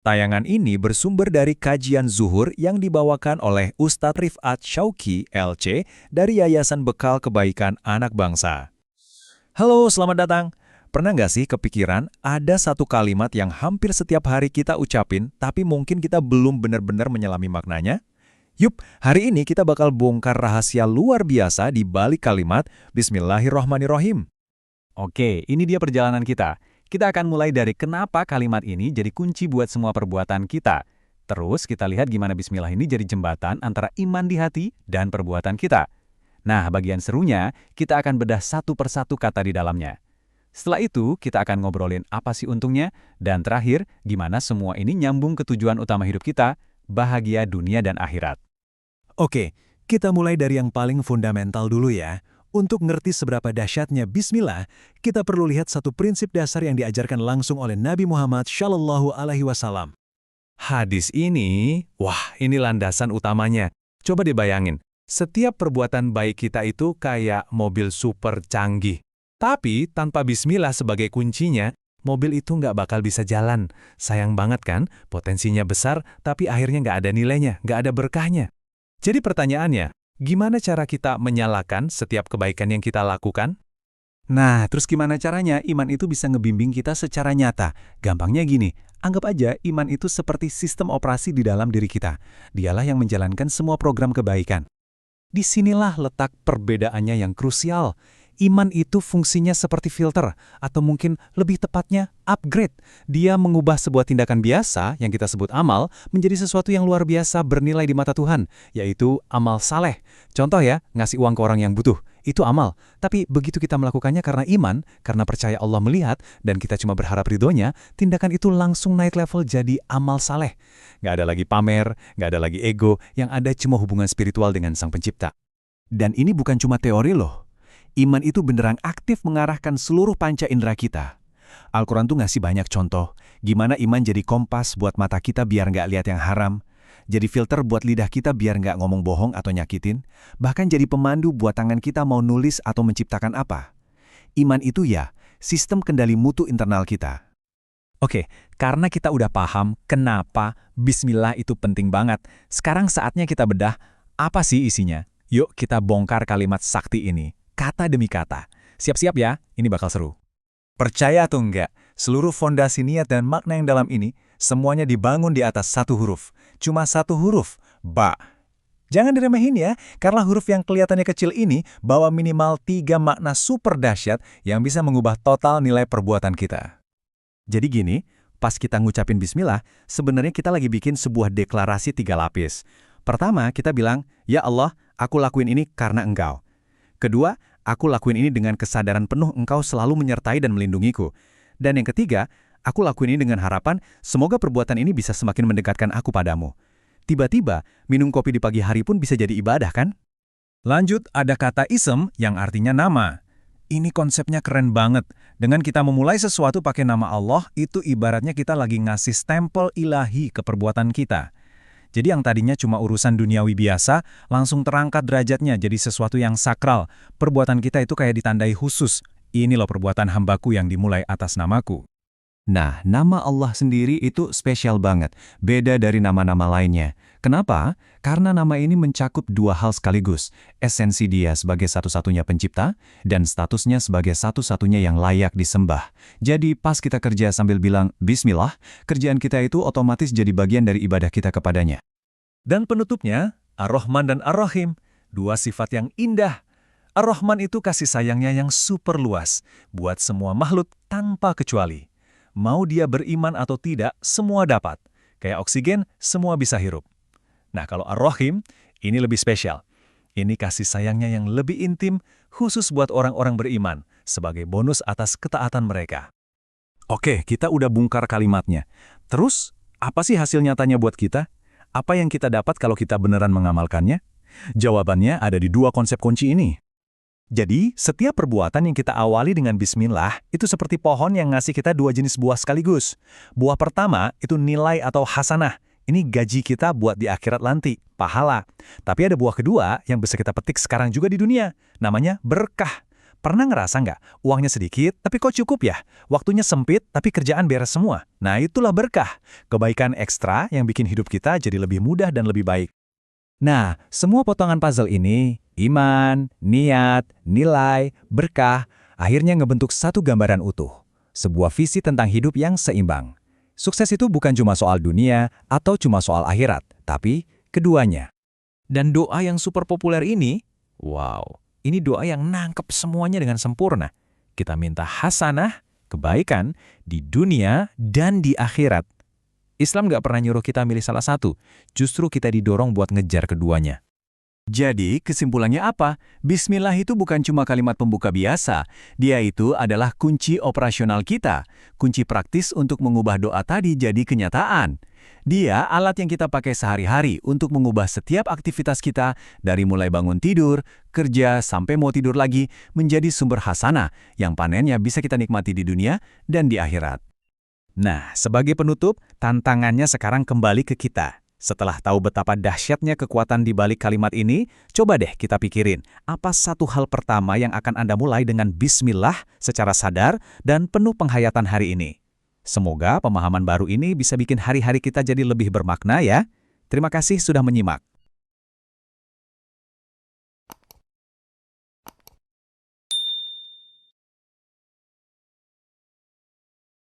Tayangan ini bersumber dari kajian zuhur yang dibawakan oleh Ustadz Rifat Syauqi, LC, dari Yayasan Bekal Kebaikan Anak Bangsa. Halo, selamat datang. Pernah nggak sih kepikiran ada satu kalimat yang hampir setiap hari kita ucapin, tapi mungkin kita belum benar-benar menyelami maknanya? Yup, hari ini kita bakal bongkar rahasia luar biasa di balik kalimat Bismillahirrohmanirrohim. Oke, ini dia perjalanan kita. Kita akan mulai dari kenapa kalimat ini jadi kunci buat semua perbuatan kita. Terus kita lihat gimana bismillah ini jadi jembatan antara iman di hati dan perbuatan kita. Nah, bagian serunya, kita akan bedah satu persatu kata di dalamnya. Setelah itu, kita akan ngobrolin apa sih untungnya, dan terakhir, gimana semua ini nyambung ke tujuan utama hidup kita, bahagia dunia dan akhirat. Oke, kita mulai dari yang paling fundamental dulu ya. Untuk ngerti seberapa dahsyatnya Bismillah, kita perlu lihat satu prinsip dasar yang diajarkan langsung oleh Nabi Muhammad Shallallahu Alaihi Wasallam. Hadis ini, wah ini landasan utamanya. Coba dibayangin, setiap perbuatan baik kita itu kayak mobil super canggih. Tapi tanpa Bismillah sebagai kuncinya, mobil itu nggak bakal bisa jalan. Sayang banget kan, potensinya besar, tapi akhirnya nggak ada nilainya, nggak ada berkahnya. Jadi pertanyaannya, gimana cara kita menyalakan setiap kebaikan yang kita lakukan? Nah, terus gimana caranya iman itu bisa ngebimbing kita secara nyata? Gampangnya gini, anggap aja iman itu seperti sistem operasi di dalam diri kita. Dialah yang menjalankan semua program kebaikan. Disinilah letak perbedaannya yang krusial. Iman itu fungsinya seperti filter, atau mungkin lebih tepatnya upgrade. Dia mengubah sebuah tindakan biasa yang kita sebut amal menjadi sesuatu yang luar biasa bernilai di mata Tuhan, yaitu amal saleh. Contoh ya, ngasih uang ke orang yang butuh, itu amal. Tapi begitu kita melakukannya karena iman, karena percaya Allah melihat, dan kita cuma berharap ridhonya, tindakan itu langsung naik level jadi amal saleh. Nggak ada lagi pamer, nggak ada lagi ego, yang ada cuma hubungan spiritual dengan Sang Pencipta. Dan ini bukan cuma teori loh. Iman itu beneran aktif mengarahkan seluruh panca indera kita. Al-Quran tuh ngasih banyak contoh, gimana iman jadi kompas buat mata kita biar nggak lihat yang haram, jadi filter buat lidah kita biar nggak ngomong bohong atau nyakitin, bahkan jadi pemandu buat tangan kita mau nulis atau menciptakan apa. Iman itu ya, sistem kendali mutu internal kita. Oke, karena kita udah paham kenapa Bismillah itu penting banget, sekarang saatnya kita bedah apa sih isinya. Yuk kita bongkar kalimat sakti ini. Kata demi kata. Siap-siap ya, ini bakal seru. Percaya atau enggak, seluruh fondasi niat dan makna yang dalam ini, semuanya dibangun di atas satu huruf. Cuma satu huruf, ba. Jangan diremehin ya, karena huruf yang kelihatannya kecil ini bawa minimal 3 makna super dahsyat yang bisa mengubah total nilai perbuatan kita. Jadi gini, pas kita ngucapin Bismillah, sebenarnya kita lagi bikin sebuah deklarasi 3 lapis. Pertama, kita bilang, ya Allah, aku lakuin ini karena Engkau. Kedua, aku lakuin ini dengan kesadaran penuh Engkau selalu menyertai dan melindungiku. Dan yang ketiga, aku lakuin ini dengan harapan semoga perbuatan ini bisa semakin mendekatkan aku padamu. Tiba-tiba, minum kopi di pagi hari pun bisa jadi ibadah kan? Lanjut, ada kata ism yang artinya nama. Ini konsepnya keren banget. Dengan kita memulai sesuatu pakai nama Allah, itu ibaratnya kita lagi ngasih stempel ilahi ke perbuatan kita. Jadi yang tadinya cuma urusan duniawi biasa, langsung terangkat derajatnya jadi sesuatu yang sakral. Perbuatan kita itu kayak ditandai khusus. Ini loh perbuatan hambaku yang dimulai atas namaku. Nah, nama Allah sendiri itu spesial banget. Beda dari nama-nama lainnya. Kenapa? Karena nama ini mencakup 2 hal sekaligus. Esensi dia sebagai satu-satunya pencipta, dan statusnya sebagai satu-satunya yang layak disembah. Jadi pas kita kerja sambil bilang Bismillah, kerjaan kita itu otomatis jadi bagian dari ibadah kita kepadanya. Dan penutupnya, Ar-Rahman dan Ar-Rahim, 2 sifat yang indah. Ar-Rahman itu kasih sayangnya yang super luas, buat semua makhluk tanpa kecuali. Mau dia beriman atau tidak, semua dapat. Kayak oksigen, semua bisa hirup. Nah, kalau Ar-Rahim, ini lebih spesial. Ini kasih sayangnya yang lebih intim, khusus buat orang-orang beriman, sebagai bonus atas ketaatan mereka. Oke, kita udah bongkar kalimatnya. Terus, apa sih hasil nyatanya buat kita? Apa yang kita dapat kalau kita beneran mengamalkannya? Jawabannya ada di 2 konsep kunci ini. Jadi, setiap perbuatan yang kita awali dengan Bismillah, itu seperti pohon yang ngasih kita 2 jenis buah sekaligus. Buah pertama itu nilai atau hasanah. Ini gaji kita buat di akhirat nanti, pahala. Tapi ada buah kedua yang bisa kita petik sekarang juga di dunia. Namanya berkah. Pernah ngerasa nggak, uangnya sedikit, tapi kok cukup ya? Waktunya sempit, tapi kerjaan beres semua. Nah, itulah berkah. Kebaikan ekstra yang bikin hidup kita jadi lebih mudah dan lebih baik. Nah, semua potongan puzzle ini, iman, niat, nilai, berkah, akhirnya ngebentuk satu gambaran utuh. Sebuah visi tentang hidup yang seimbang. Sukses itu bukan cuma soal dunia atau cuma soal akhirat, tapi keduanya. Dan doa yang super populer ini, wow, ini doa yang nangkep semuanya dengan sempurna. Kita minta hasanah, kebaikan, di dunia dan di akhirat. Islam nggak pernah nyuruh kita milih salah satu, justru kita didorong buat ngejar keduanya. Jadi, kesimpulannya apa? Bismillah itu bukan cuma kalimat pembuka biasa. Dia itu adalah kunci operasional kita, kunci praktis untuk mengubah doa tadi jadi kenyataan. Dia alat yang kita pakai sehari-hari untuk mengubah setiap aktivitas kita, dari mulai bangun tidur, kerja, sampai mau tidur lagi, menjadi sumber hasanah yang panennya bisa kita nikmati di dunia dan di akhirat. Nah, sebagai penutup, tantangannya sekarang kembali ke kita. Setelah tahu betapa dahsyatnya kekuatan di balik kalimat ini, coba deh kita pikirin, apa satu hal pertama yang akan Anda mulai dengan bismillah secara sadar dan penuh penghayatan hari ini. Semoga pemahaman baru ini bisa bikin hari-hari kita jadi lebih bermakna ya. Terima kasih sudah menyimak.